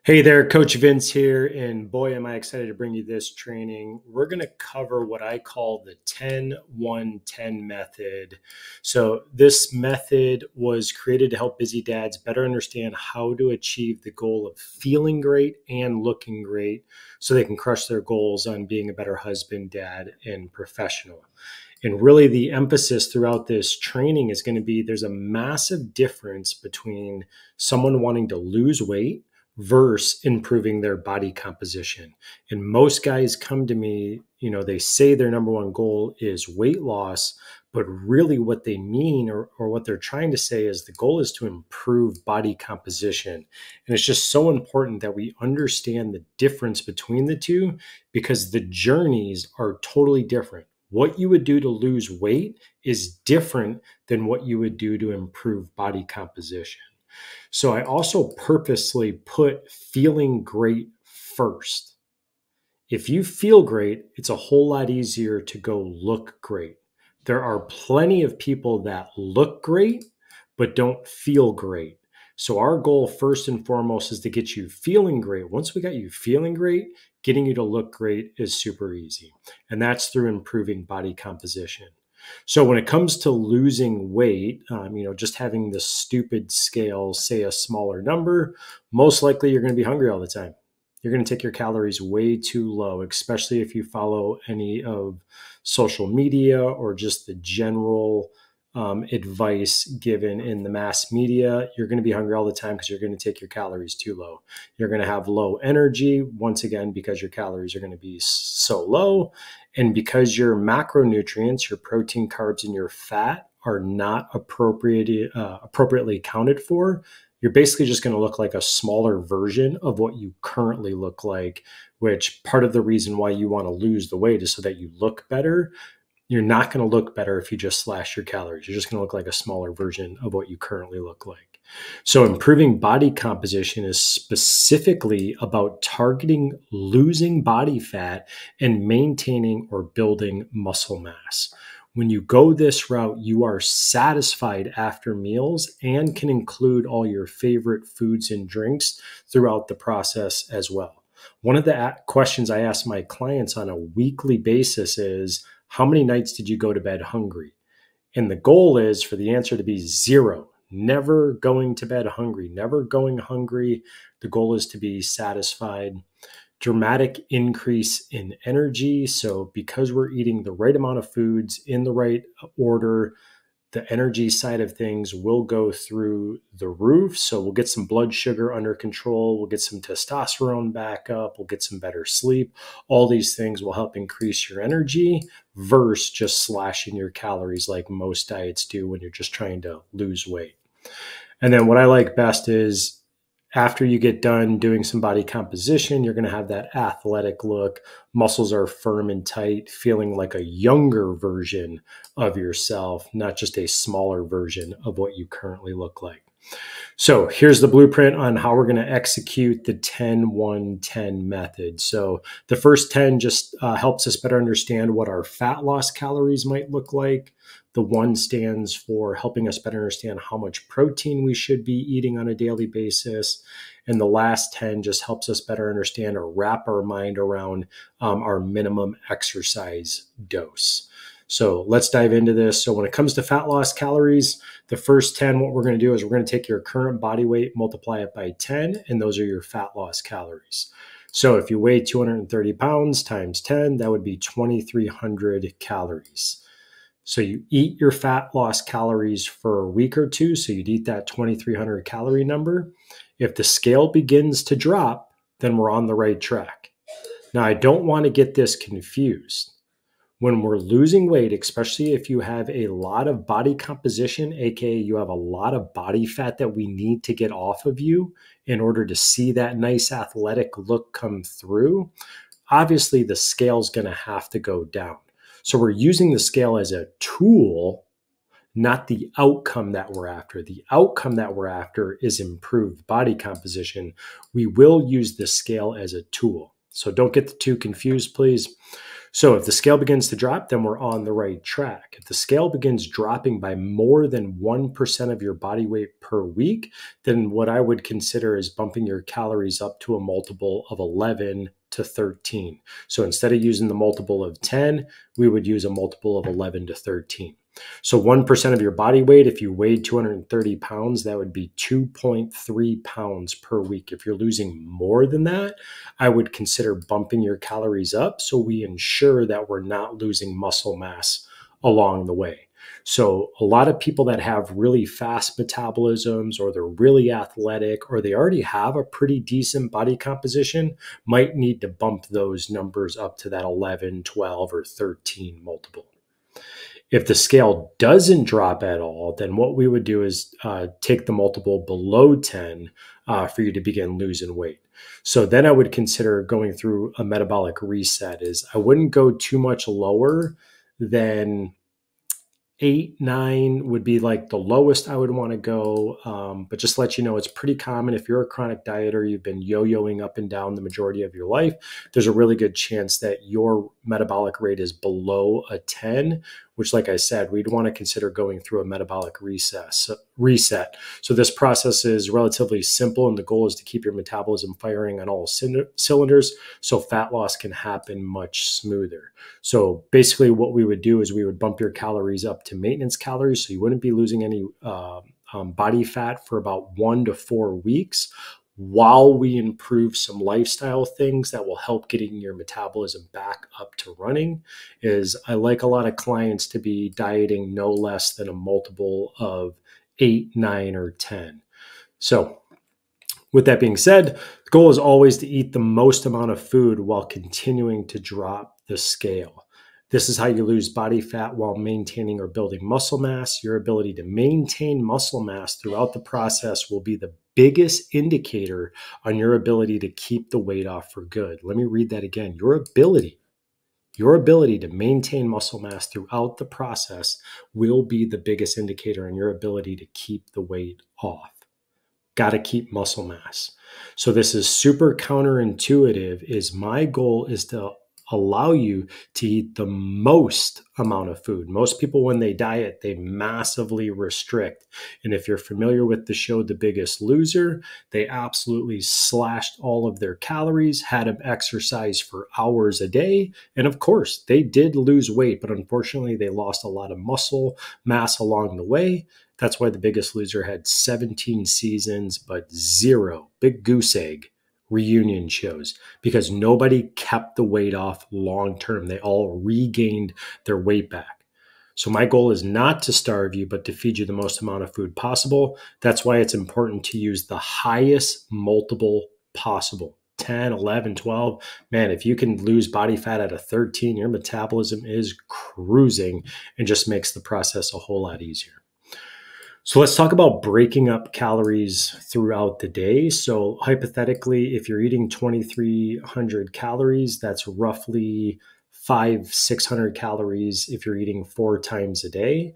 Hey there, Coach Vince here, and boy, am I excited to bring you this training. We're going to cover what I call the 10-1-10 method. So, this method was created to help busy dads better understand how to achieve the goal of feeling great and looking great so they can crush their goals on being a better husband, dad, and professional. And really, the emphasis throughout this training is going to be there's a massive difference between someone wanting to lose weight versus improving their body composition. And most guys come to me, they say their number one goal is weight loss, but really what they mean or what they're trying to say is the goal is to improve body composition. And it's just so important that we understand the difference between the two because the journeys are totally different. What you would do to lose weight is different than what you would do to improve body composition. So I also purposely put feeling great first. If you feel great, it's a whole lot easier to go look great. There are plenty of people that look great, but don't feel great. So our goal first and foremost is to get you feeling great. Once we got you feeling great, getting you to look great is super easy. And that's through improving body composition. So when it comes to losing weight, just having the stupid scale say a smaller number, most likely you're going to be hungry all the time. You're going to take your calories way too low, especially if you follow any of social media or just the general advice given in the mass media. You're going to be hungry all the time because you're going to take your calories too low. You're going to have low energy, once again, because your calories are going to be so low. And because your macronutrients, your protein, carbs, and your fat are not appropriately accounted for, you're basically just going to look like a smaller version of what you currently look like, which part of the reason why you want to lose the weight is so that you look better. You're not going to look better if you just slash your calories. You're just going to look like a smaller version of what you currently look like. So improving body composition is specifically about targeting losing body fat and maintaining or building muscle mass. When you go this route, you are satisfied after meals and can include all your favorite foods and drinks throughout the process as well. One of the questions I ask my clients on a weekly basis is, how many nights did you go to bed hungry? And the goal is for the answer to be 0. Never going to bed hungry, never going hungry. The goal is to be satisfied. Dramatic increase in energy. So because we're eating the right amount of foods in the right order, the energy side of things will go through the roof. So we'll get some blood sugar under control. We'll get some testosterone back up. We'll get some better sleep. All these things will help increase your energy versus just slashing your calories like most diets do when you're just trying to lose weight. And then what I like best is after you get done doing some body composition, you're going to have that athletic look. Muscles are firm and tight, feeling like a younger version of yourself, not just a smaller version of what you currently look like. So here's the blueprint on how we're going to execute the 10-1-10 method. So the first 10 just helps us better understand what our fat loss calories might look like. The 1 stands for helping us better understand how much protein we should be eating on a daily basis. And the last 10 just helps us better understand or wrap our mind around our minimum exercise dose. So let's dive into this. So when it comes to fat loss calories, the first 10, what we're going to do is we're going to take your current body weight, multiply it by 10, and those are your fat loss calories. So if you weigh 230 pounds times 10, that would be 2,300 calories. So you eat your fat loss calories for a week or two. So you'd eat that 2,300 calorie number. If the scale begins to drop, then we're on the right track. Now, I don't want to get this confused. When we're losing weight, especially if you have a lot of body composition, aka you have a lot of body fat that we need to get off of you in order to see that nice athletic look come through, obviously the scale's going to have to go down. So we're using the scale as a tool, not the outcome that we're after. The outcome that we're after is improved body composition. We will use the scale as a tool. So don't get the two confused, please. So if the scale begins to drop, then we're on the right track. If the scale begins dropping by more than 1% of your body weight per week, then what I would consider is bumping your calories up to a multiple of 11 to 13. So instead of using the multiple of 10, we would use a multiple of 11 to 13. So 1% of your body weight, if you weighed 230 pounds, that would be 2.3 pounds per week. If you're losing more than that, I would consider bumping your calories up so we ensure that we're not losing muscle mass along the way. So a lot of people that have really fast metabolisms, or they're really athletic, or they already have a pretty decent body composition, might need to bump those numbers up to that 11, 12, or 13 multiple. If the scale doesn't drop at all, then what we would do is take the multiple below 10 for you to begin losing weight. So then I would consider going through a metabolic reset. Is I wouldn't go too much lower than 8, 9 would be like the lowest I would want to go. But just to let you know, it's pretty common if you're a chronic dieter, you've been yo-yoing up and down the majority of your life, there's a really good chance that your metabolic rate is below a 10, which, like I said, we'd want to consider going through a metabolic reset. So this process is relatively simple, and the goal is to keep your metabolism firing on all cylinders so fat loss can happen much smoother. So basically what we would do is we would bump your calories up to maintenance calories, so you wouldn't be losing any body fat for about 1 to 4 weeks, while we improve some lifestyle things that will help getting your metabolism back up to running. Is I like a lot of clients to be dieting no less than a multiple of 8, 9, or 10. So with that being said, the goal is always to eat the most amount of food while continuing to drop the scale. This is how you lose body fat while maintaining or building muscle mass. Your ability to maintain muscle mass throughout the process will be the biggest indicator on your ability to keep the weight off for good. Let me read that again. Your ability to maintain muscle mass throughout the process will be the biggest indicator on your ability to keep the weight off. Got to keep muscle mass. So this is super counterintuitive. Is my goal is to allow you to eat the most amount of food. Most people, when they diet, they massively restrict. And if you're familiar with the show The Biggest Loser, they absolutely slashed all of their calories, had them exercise for hours a day. And of course, they did lose weight, but unfortunately, they lost a lot of muscle mass along the way. That's why The Biggest Loser had 17 seasons, but 0, big goose egg, reunion shows, because nobody kept the weight off long term. They all regained their weight back. So my goal is not to starve you, but to feed you the most amount of food possible. That's why it's important to use the highest multiple possible. 10, 11, 12. Man, if you can lose body fat at a 13, your metabolism is cruising and just makes the process a whole lot easier. So let's talk about breaking up calories throughout the day. So hypothetically, if you're eating 2,300 calories, that's roughly 600 calories if you're eating 4 times a day.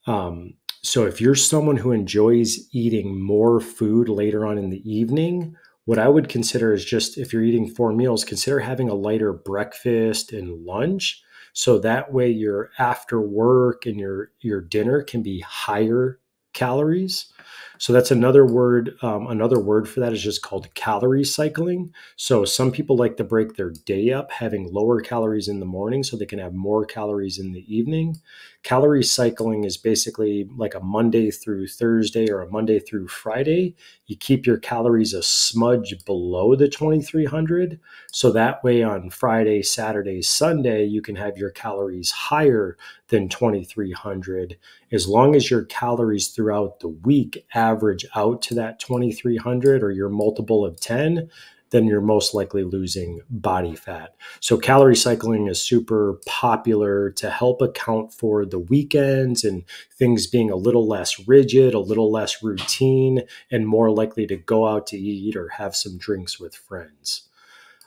So if you're someone who enjoys eating more food later on in the evening, what I would consider is just, if you're eating 4 meals, consider having a lighter breakfast and lunch. So that way your after work and your dinner can be higher calories. So that's another word. Another word for that is just called calorie cycling. So some people like to break their day up, having lower calories in the morning so they can have more calories in the evening. Calorie cycling is basically like a Monday through Thursday or a Monday through Friday. You keep your calories a smudge below the 2,300. So that way on Friday, Saturday, Sunday, you can have your calories higher than 2,300. As long as your calories throughout the week average out to that 2,300 or your multiple of 10, then you're most likely losing body fat. So calorie cycling is super popular to help account for the weekends and things being a little less rigid, a little less routine, and more likely to go out to eat or have some drinks with friends.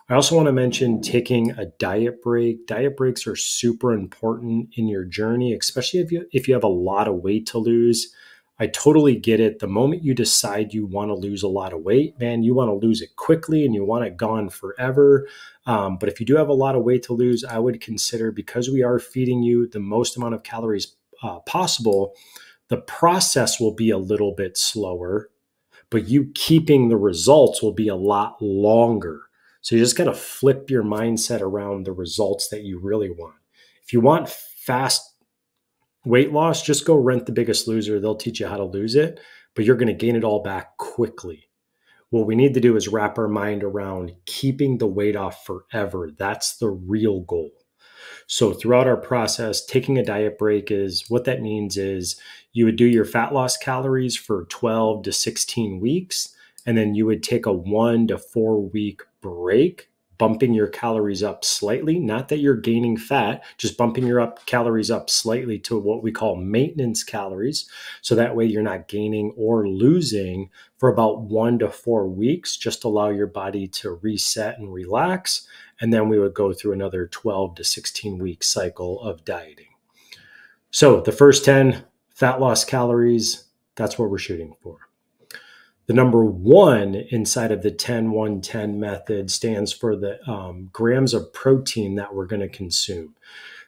I also want to mention taking a diet break. Diet breaks are super important in your journey, especially if you have a lot of weight to lose. I totally get it. The moment you decide you want to lose a lot of weight, man, you want to lose it quickly and you want it gone forever. But if you do have a lot of weight to lose, I would consider, because we are feeding you the most amount of calories possible, the process will be a little bit slower, but you keeping the results will be a lot longer. So you just got to flip your mindset around the results that you really want. If you want fast weight loss, just go rent The Biggest Loser. They'll teach you how to lose it, but you're going to gain it all back quickly. What we need to do is wrap our mind around keeping the weight off forever. That's the real goal. So throughout our process, taking a diet break is what that means is you would do your fat loss calories for 12 to 16 weeks, and then you would take a 1 to 4 week break, bumping your calories up slightly. Not that you're gaining fat, just bumping your calories up slightly to what we call maintenance calories. So that way you're not gaining or losing for about 1 to 4 weeks. Just allow your body to reset and relax. And then we would go through another 12 to 16 week cycle of dieting. So the first 10 fat loss calories, that's what we're shooting for. The number 1 inside of the 10-1-10 method stands for the grams of protein that we're going to consume.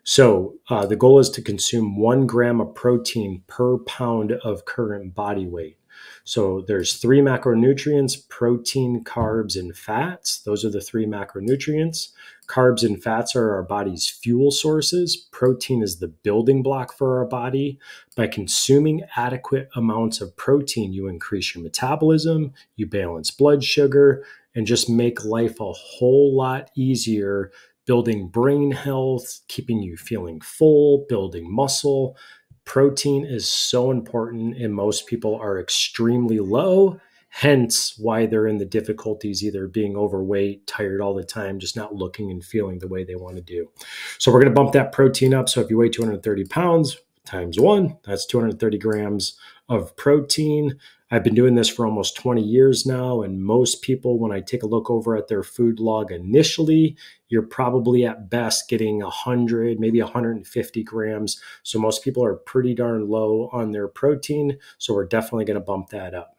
So the goal is to consume 1 gram of protein per pound of current body weight. So there's 3 macronutrients: protein, carbs, and fats. Those are the 3 macronutrients. Carbs and fats are our body's fuel sources. Protein is the building block for our body. By consuming adequate amounts of protein, you increase your metabolism, you balance blood sugar, and just make life a whole lot easier, building brain health, keeping you feeling full, building muscle. Protein is so important, and most people are extremely low, hence why they're in the difficulties, either being overweight, tired all the time, just not looking and feeling the way they want to do. So we're going to bump that protein up. So if you weigh 230 pounds times 1, that's 230 grams of protein. I've been doing this for almost 20 years now, and most people, when I take a look over at their food log initially, you're probably at best getting 100, maybe 150 grams. So most people are pretty darn low on their protein, so we're definitely going to bump that up.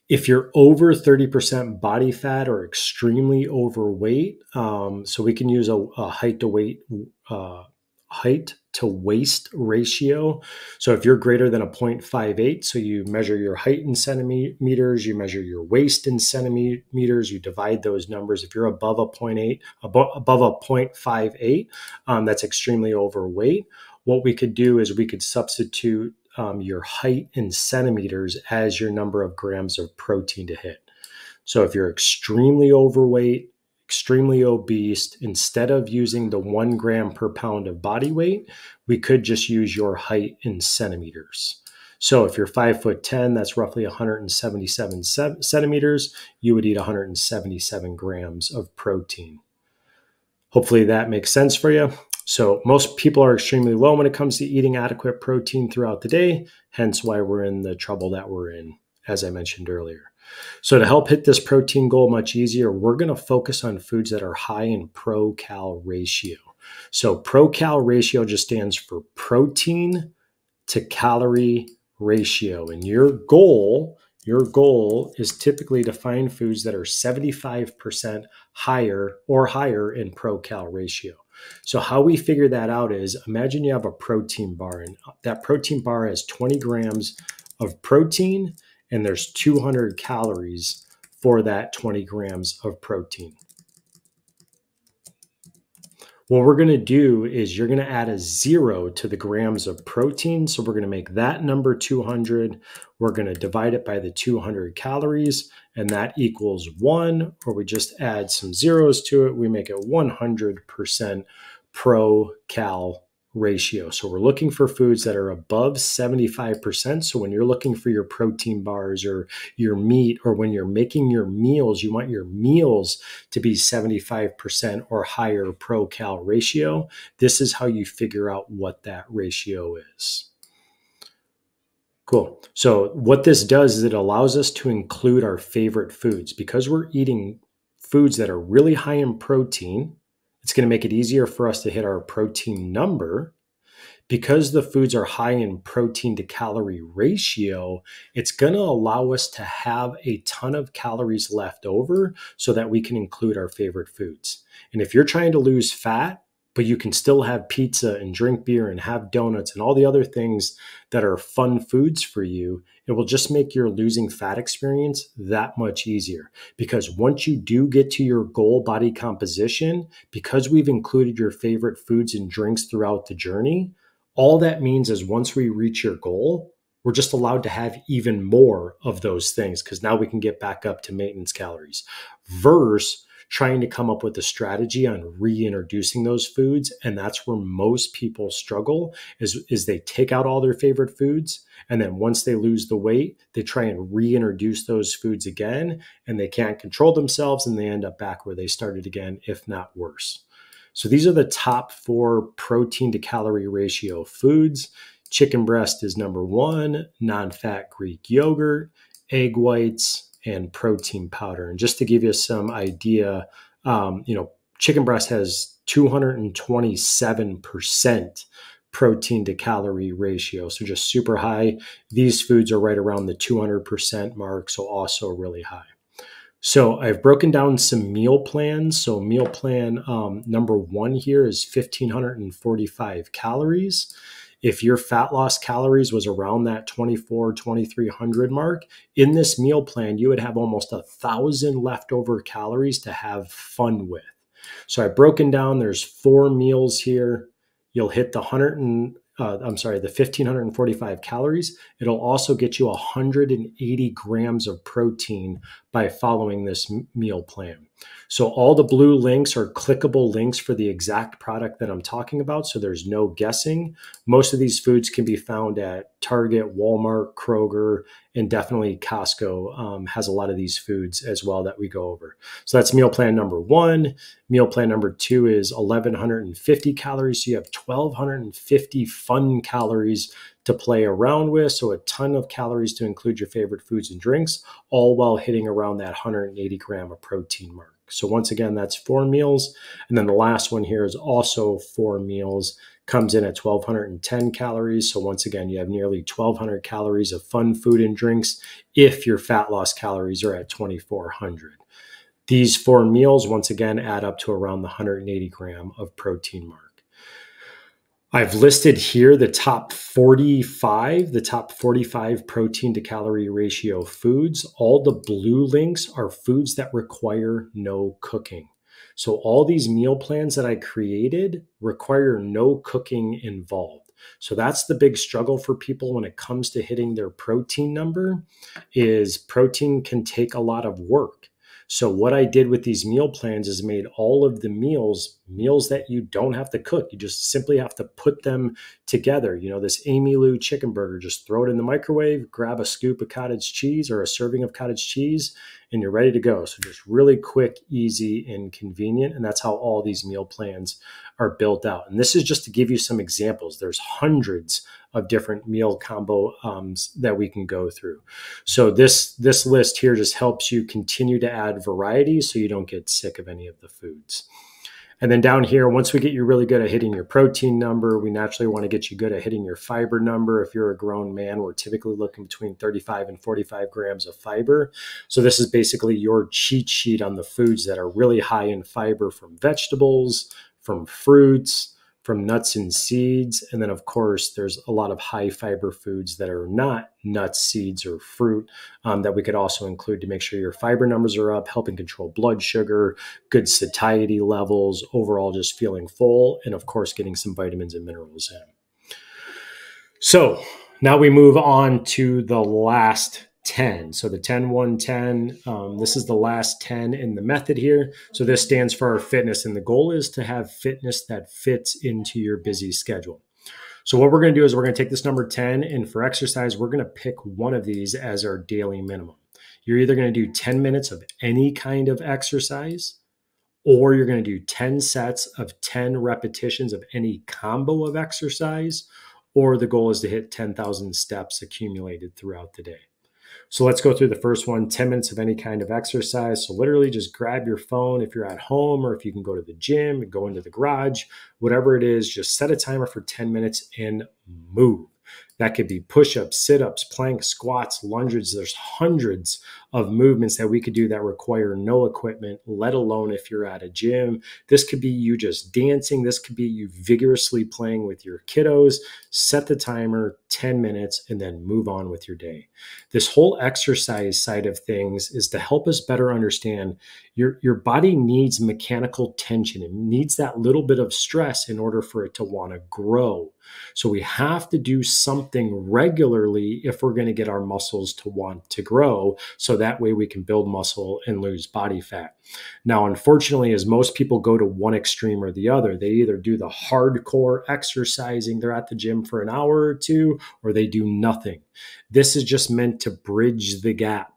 If you're over 30% body fat or extremely overweight, so we can use a height to waist ratio. So if you're greater than a 0.58, so you measure your height in centimeters, you measure your waist in centimeters, you divide those numbers. If you're above a 0.58, that's extremely overweight. What we could do is we could substitute your height in centimeters as your number of grams of protein to hit. So if you're extremely overweight, extremely obese, instead of using the 1 gram per pound of body weight, we could just use your height in centimeters. So if you're 5'10", that's roughly 177 centimeters, you would eat 177 grams of protein. Hopefully that makes sense for you. So most people are extremely low when it comes to eating adequate protein throughout the day, hence why we're in the trouble that we're in, as I mentioned earlier. So to help hit this protein goal much easier, we're going to focus on foods that are high in pro-cal ratio. So pro-cal ratio just stands for protein to calorie ratio. And your goal is typically to find foods that are 75% higher or higher in pro-cal ratio. So how we figure that out is, imagine you have a protein bar, and that protein bar has 20 grams of protein, and there's 200 calories for that 20 grams of protein. What we're going to do is you're going to add a 0 to the grams of protein. So we're going to make that number 200. We're going to divide it by the 200 calories, and that equals 1, or we just add some zeros to it. We make it 100% pro-cal ratio. So we're looking for foods that are above 75%. So when you're looking for your protein bars or your meat, or when you're making your meals, you want your meals to be 75% or higher pro-cal ratio. This is how you figure out what that ratio is. Cool. So what this does is it allows us to include our favorite foods. Because we're eating foods that are really high in protein, it's going to make it easier for us to hit our protein number. because the foods are high in protein to calorie ratio, it's going to allow us to have a ton of calories left over so that we can include our favorite foods. And if you're trying to lose fat, but you can still have pizza and drink beer and have donuts and all the other things that are fun foods for you, it will just make your losing fat experience that much easier. Because once you do get to your goal body composition, because we've included your favorite foods and drinks throughout the journey, all that means is once we reach your goal, we're just allowed to have even more of those things because now we can get back up to maintenance calories versus trying to come up with a strategy on reintroducing those foods. And that's where most people struggle is they take out all their favorite foods. And then once they lose the weight, they try and reintroduce those foods again, and they can't control themselves and they end up back where they started again, if not worse. So these are the top 4 protein to calorie ratio foods. Chicken breast is number 1, non-fat Greek yogurt, egg whites, and protein powder. And just to give you some idea, chicken breast has 227% protein to calorie ratio. So just super high. These foods are right around the 200% mark. So also really high. So I've broken down some meal plans. So meal plan number 1 here is 1,545 calories. If your fat loss calories was around that 2,300 mark, in this meal plan, you would have almost 1,000 leftover calories to have fun with. So I've broken down, there's 4 meals here. You'll hit the 1,545 calories. It'll also get you 180 grams of protein by following this meal plan. So all the blue links are clickable links for the exact product that I'm talking about. So there's no guessing. Most of these foods can be found at Target, Walmart, Kroger, and definitely Costco has a lot of these foods as well that we go over. So that's meal plan number 1. Meal plan number 2 is 1,150 calories. So you have 1,250 fun calories to play around with. So a ton of calories to include your favorite foods and drinks, all while hitting around that 180 gram of protein mark. So once again, that's 4 meals. And then the last one here is also 4 meals, comes in at 1,210 calories. So once again, you have nearly 1,200 calories of fun food and drinks if your fat loss calories are at 2,400. These 4 meals, once again, add up to around the 180 gram of protein mark. I've listed here the top 45 protein to calorie ratio foods. All the blue links are foods that require no cooking. So all these meal plans that I created require no cooking involved. So that's the big struggle for people when it comes to hitting their protein number is protein can take a lot of work. So what I did with these meal plans is made all of the meals that you don't have to cook. You just simply have to put them together. This Amy Lou chicken burger, just throw it in the microwave, grab a scoop of cottage cheese or a serving of cottage cheese, and you're ready to go. So just really quick, easy, and convenient. And that's how all these meal plans are built out. And this is just to give you some examples. There's hundreds of different meal combo that we can go through. So this list here just helps you continue to add variety so you don't get sick of any of the foods. And then down here, once we get you really good at hitting your protein number, we naturally want to get you good at hitting your fiber number. If you're a grown man, we're typically looking between 35 and 45 grams of fiber. So this is basically your cheat sheet on the foods that are really high in fiber from vegetables, from fruits, from nuts and seeds. And then, of course, there's a lot of high fiber foods that are not nuts, seeds, or fruit that we could also include to make sure your fiber numbers are up, helping control blood sugar, good satiety levels, overall just feeling full, and, of course, getting some vitamins and minerals in. So now we move on to the last 10. So the 10, 1, 10, this is the last 10 in the method here. So this stands for our fitness. And the goal is to have fitness that fits into your busy schedule. So what we're going to do is we're going to take this number 10, and for exercise, we're going to pick one of these as our daily minimum. You're either going to do 10 minutes of any kind of exercise, or you're going to do 10 sets of 10 repetitions of any combo of exercise, or the goal is to hit 10,000 steps accumulated throughout the day. So let's go through the first one, 10 minutes of any kind of exercise. So literally just grab your phone if you're at home, or if you can go to the gym and go into the garage, whatever it is, just set a timer for 10 minutes and move. That could be push-ups, sit-ups, planks, squats, lunges. There's hundreds of movements that we could do that require no equipment, let alone if you're at a gym. This could be you just dancing. This could be you vigorously playing with your kiddos. Set the timer, 10 minutes, and then move on with your day. This whole exercise side of things is to help us better understand your body needs mechanical tension. It needs that little bit of stress in order for it to want to grow. So we have to do something regularly if we're going to get our muscles to want to grow. So that way we can build muscle and lose body fat. Now, unfortunately, as most people go to one extreme or the other, they either do the hardcore exercising, they're at the gym for an hour or two, or they do nothing. This is just meant to bridge the gap,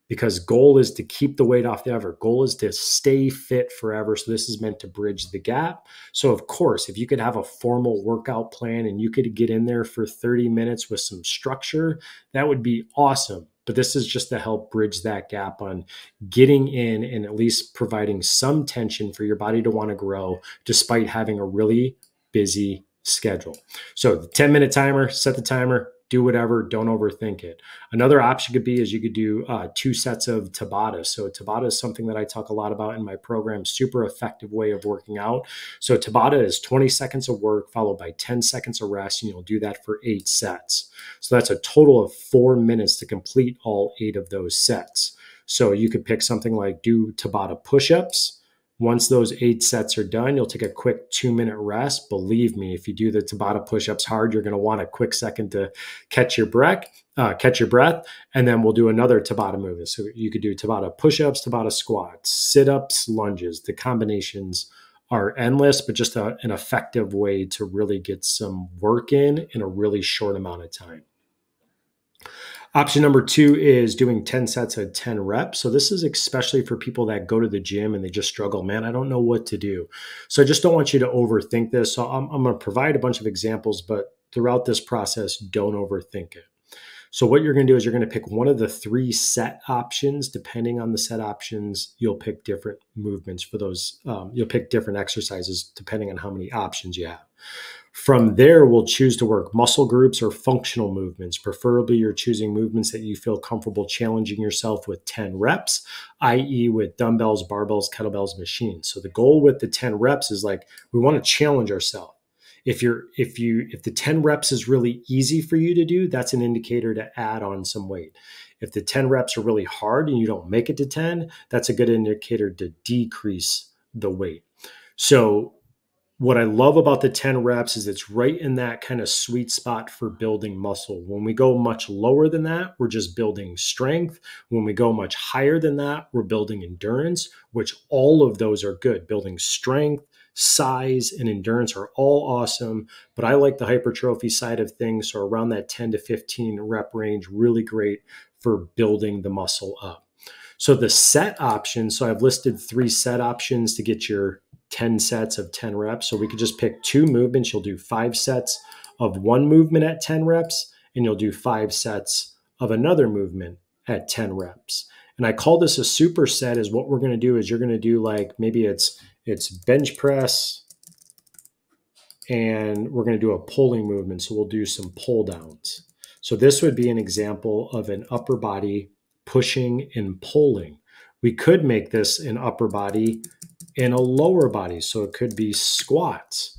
because goal is to keep the weight off forever. Goal is to stay fit forever. So this is meant to bridge the gap. So of course, if you could have a formal workout plan and you could get in there for 30 minutes with some structure, that would be awesome. But this is just to help bridge that gap on getting in and at least providing some tension for your body to want to grow despite having a really busy schedule. So the 10-minute timer, set the timer, do whatever, don't overthink it. Another option could be is you could do 2 sets of Tabata. So Tabata is something that I talk a lot about in my program, super effective way of working out. So Tabata is 20 seconds of work followed by 10 seconds of rest, and you'll do that for 8 sets. So that's a total of 4 minutes to complete all 8 of those sets. So you could pick something like do Tabata push-ups. Once those 8 sets are done, you'll take a quick 2-minute rest. Believe me, if you do the Tabata push-ups hard, you're going to want a quick second to catch your breath, and then we'll do another Tabata movement. So you could do Tabata push-ups, Tabata squats, sit-ups, lunges. The combinations are endless, but just an effective way to really get some work in a really short amount of time. Option number 2 is doing 10 sets of 10 reps. So this is especially for people that go to the gym and they just struggle, man, I don't know what to do. So I just don't want you to overthink this. So I'm going to provide a bunch of examples, but throughout this process, don't overthink it. So what you're going to do is you're going to pick one of the 3 set options. Depending on the set options, you'll pick different movements for those. You'll pick different exercises depending on how many options you have. From there, we'll choose to work muscle groups or functional movements. Preferably, you're choosing movements that you feel comfortable challenging yourself with 10 reps, i.e. with dumbbells, barbells, kettlebells, machines. So the goal with the 10 reps is like, we want to challenge ourselves. If the 10 reps is really easy for you to do, that's an indicator to add on some weight. If the 10 reps are really hard and you don't make it to 10, that's a good indicator to decrease the weight. So what I love about the 10 reps is it's right in that kind of sweet spot for building muscle. When we go much lower than that, we're just building strength. When we go much higher than that, we're building endurance, which all of those are good. Building strength, size, and endurance are all awesome, but I like the hypertrophy side of things. So around that 10 to 15 rep range, really great for building the muscle up. So the set option, so I've listed 3 set options to get your 10 sets of 10 reps. So we could just pick 2 movements. You'll do 5 sets of one movement at 10 reps, and you'll do 5 sets of another movement at 10 reps. And I call this a superset. Is what we're going to do is you're going to do like, maybe it's bench press, and we're going to do a pulling movement. So we'll do some pull downs. So this would be an example of an upper body pushing and pulling. We could make this an upper body and a lower body. So it could be squats.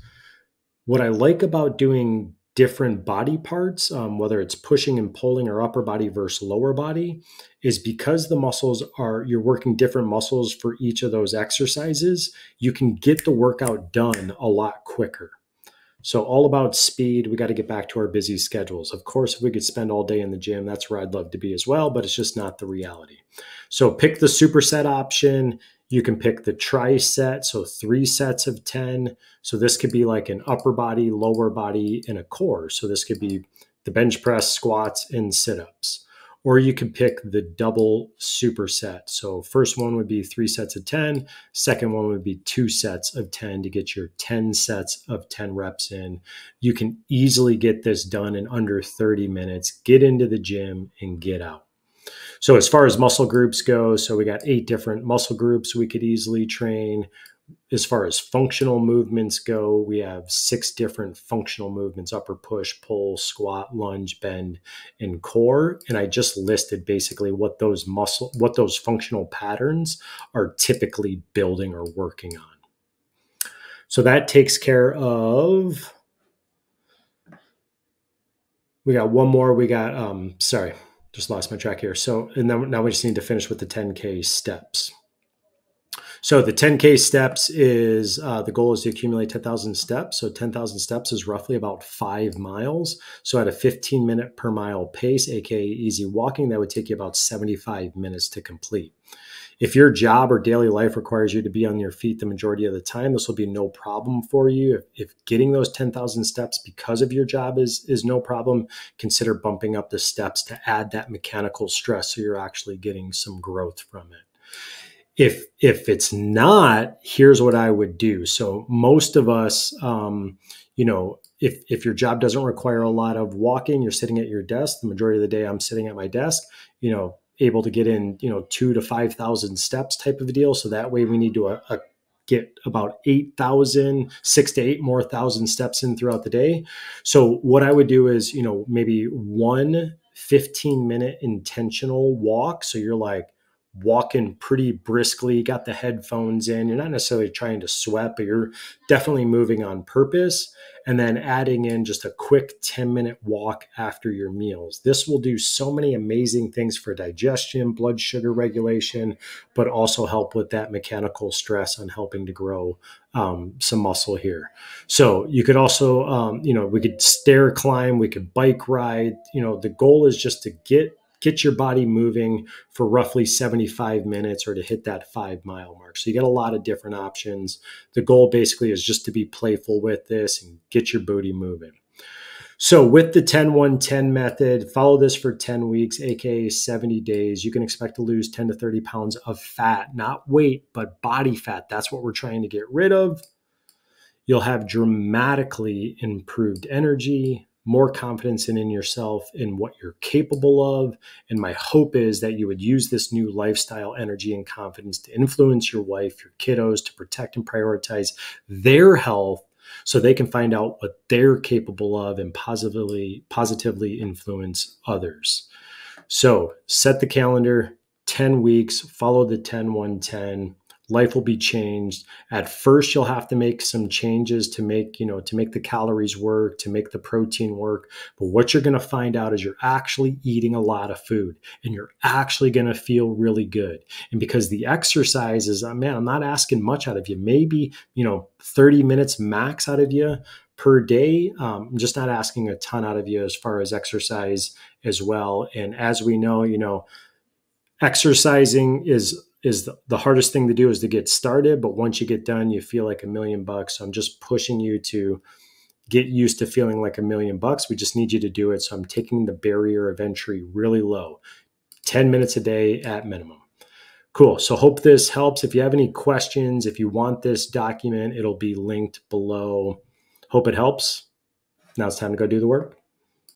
What I like about doing different body parts, whether it's pushing and pulling or upper body versus lower body, is because the muscles you're working different muscles for each of those exercises, you can get the workout done a lot quicker. So all about speed. We got to get back to our busy schedules. Of course, if we could spend all day in the gym, that's where I'd love to be as well, but it's just not the reality. So pick the superset option. You can pick the tri-set, so 3 sets of 10. So this could be like an upper body, lower body, and a core. So this could be the bench press, squats, and sit-ups. Or you could pick the double superset. So first one would be 3 sets of 10. Second one would be 2 sets of 10 to get your 10 sets of 10 reps in. You can easily get this done in under 30 minutes. Get into the gym and get out. So as far as muscle groups go, so we got 8 different muscle groups we could easily train. As far as functional movements go, we have 6 different functional movements: upper push, pull, squat, lunge, bend, and core. And I just listed basically what those functional patterns are typically building or working on. So that takes care of, we got one more. We got, sorry, just lost my track here. So, and then now we just need to finish with the 10K steps. So the 10K steps is, the goal is to accumulate 10,000 steps. So 10,000 steps is roughly about 5 miles. So at a 15-minute per mile pace, AKA easy walking, that would take you about 75 minutes to complete. If your job or daily life requires you to be on your feet the majority of the time, this will be no problem for you. If getting those 10,000 steps because of your job is no problem, consider bumping up the steps to add that mechanical stress so you're actually getting some growth from it. If it's not, here's what I would do. So most of us, if your job doesn't require a lot of walking, you're sitting at your desk. The majority of the day I'm sitting at my desk, able to get in, 2,000 to 5,000 steps type of a deal. So that way we need to get about 8,000, 6 to 8 more thousand steps in throughout the day. So what I would do is, maybe one 15-minute intentional walk. So you're like walking pretty briskly, got the headphones in. You're not necessarily trying to sweat, but you're definitely moving on purpose. And then adding in just a quick 10-minute walk after your meals. This will do so many amazing things for digestion, blood sugar regulation, but also help with that mechanical stress on helping to grow some muscle here. So you could also, we could stair climb, we could bike ride. The goal is just to get your body moving for roughly 75 minutes or to hit that 5-mile mark. So you get a lot of different options. The goal basically is just to be playful with this and get your booty moving. So with the 10-1-10 method, follow this for 10 weeks, aka 70 days. You can expect to lose 10 to 30 pounds of fat, not weight, but body fat. That's what we're trying to get rid of. You'll have dramatically improved energy, more confidence in yourself, in what you're capable of. And my hope is that you would use this new lifestyle, energy, and confidence to influence your wife, your kiddos, to protect and prioritize their health so they can find out what they're capable of and positively influence others. So set the calendar, 10 weeks, follow the 10-1-10. Life will be changed. At first, you'll have to make some changes to make the calories work, to make the protein work. But what you're going to find out is you're actually eating a lot of food and you're actually going to feel really good. And because the exercise is, I'm not asking much out of you, maybe, 30 minutes max out of you per day. I'm just not asking a ton out of you as far as exercise as well. And as we know, exercising is the hardest thing to do is to get started. But once you get done, you feel like $1,000,000. So I'm just pushing you to get used to feeling like $1,000,000. We just need you to do it. So I'm taking the barrier of entry really low, 10 minutes a day at minimum. Cool. So hope this helps. If you have any questions, if you want this document, it'll be linked below. Hope it helps. Now it's time to go do the work.